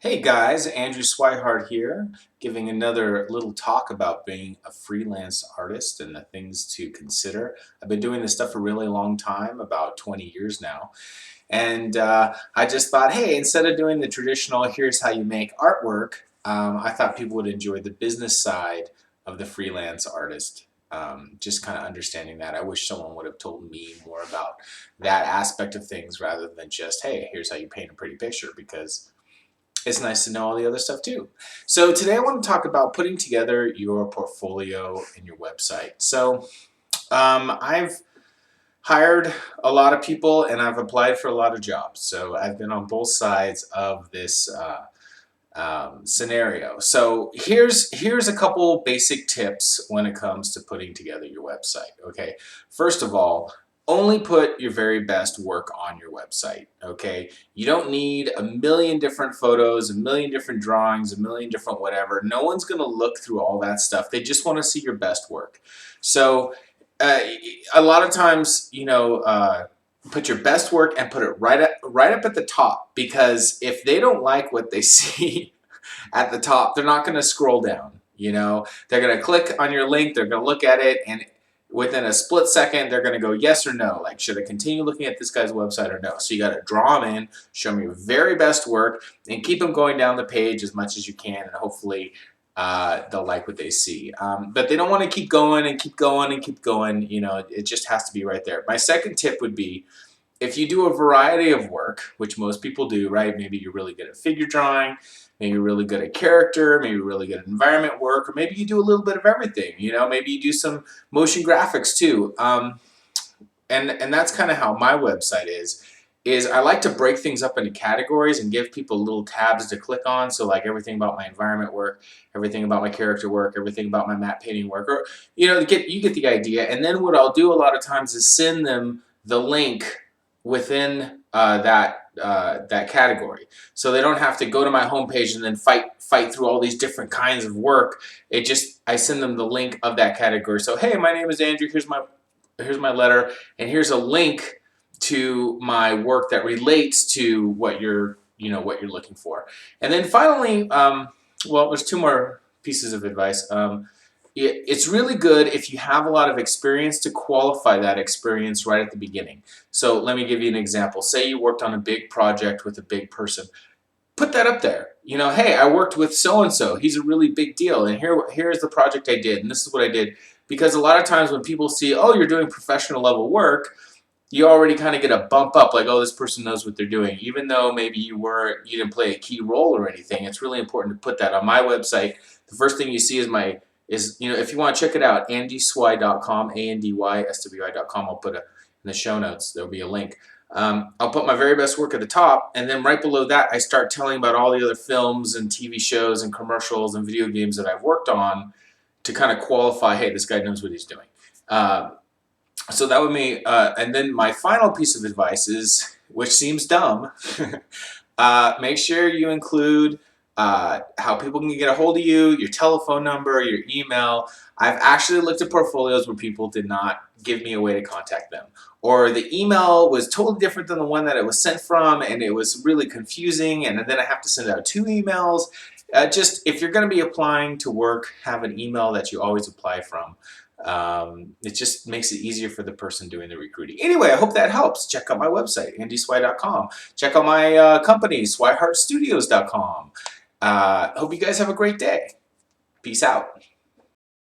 Hey guys, Andrew Swihart here, giving another little talk about being a freelance artist and the things to consider. I've been doing this stuff for a really long time, about 20 years now, and I just thought, hey, instead of doing the traditional here's how you make artwork, I thought people would enjoy the business side of the freelance artist. Just kind of understanding that. I wish someone would have told me more about that aspect of things rather than just, hey, here's how you paint a pretty picture, because it's nice to know all the other stuff too. So today I want to talk about putting together your portfolio and your website. So I've hired a lot of people and I've applied for a lot of jobs. So I've been on both sides of this scenario. So here's a couple basic tips when it comes to putting together your website. Okay, first of all, only put your very best work on your website. Okay, you don't need a million different photos, a million different drawings, a million different whatever. No one's going to look through all that stuff. They just want to see your best work. So a lot of times, put your best work and put it right up at the top, because if they don't like what they see at the top, they're not going to scroll down. They're going to click on your link, they're going to look at it, and within a split second they're going to go yes or no, like, should I continue looking at this guy's website or no? So you got to draw them in, show them your very best work, and keep them going down the page as much as you can, and hopefully they'll like what they see. But they don't want to keep going and keep going and keep going. It just has to be right there. My second tip would be, if you do a variety of work, which most people do, right? Maybe you're really good at figure drawing, maybe you're really good at character, maybe you're really good at environment work, or maybe you do a little bit of everything. Maybe you do some motion graphics too. And that's kind of how my website is I like to break things up into categories and give people little tabs to click on. So like everything about my environment work, everything about my character work, everything about my matte painting work, or you get the idea. And then what I'll do a lot of times is send them the link within that category, so they don't have to go to my homepage and then fight through all these different kinds of work. I send them the link of that category. So hey, my name is Andrew. Here's my letter, and here's a link to my work that relates to what you're looking for. And then finally, well, there's two more pieces of advice. It's really good if you have a lot of experience to qualify that experience right at the beginning. So let me give you an example. Say you worked on a big project with a big person. Put that up there. Hey, I worked with so-and-so. He's a really big deal, and here's the project I did, and this is what I did. Because a lot of times when people see, oh, you're doing professional level work, you already kind of get a bump up, like, oh, this person knows what they're doing. Even though maybe you didn't play a key role or anything, it's really important to put that on my website. The first thing you see is if you want to check it out, andyswy.com, andyswi.com. I'll put in the show notes. There'll be a link. I'll put my very best work at the top, and then right below that, I start telling about all the other films and TV shows and commercials and video games that I've worked on to kind of qualify, hey, this guy knows what he's doing. So that would be, and then my final piece of advice is, which seems dumb, make sure you include how people can get a hold of you, your telephone number, your email. I've actually looked at portfolios where people did not give me a way to contact them, or the email was totally different than the one that it was sent from, and it was really confusing, and then I have to send out 2 emails. Just, if you're going to be applying to work, have an email that you always apply from. It just makes it easier for the person doing the recruiting. Anyway, I hope that helps. Check out my website, andyswy.com. Check out my company, swihartstudios.com. Hope you guys have a great day. Peace out.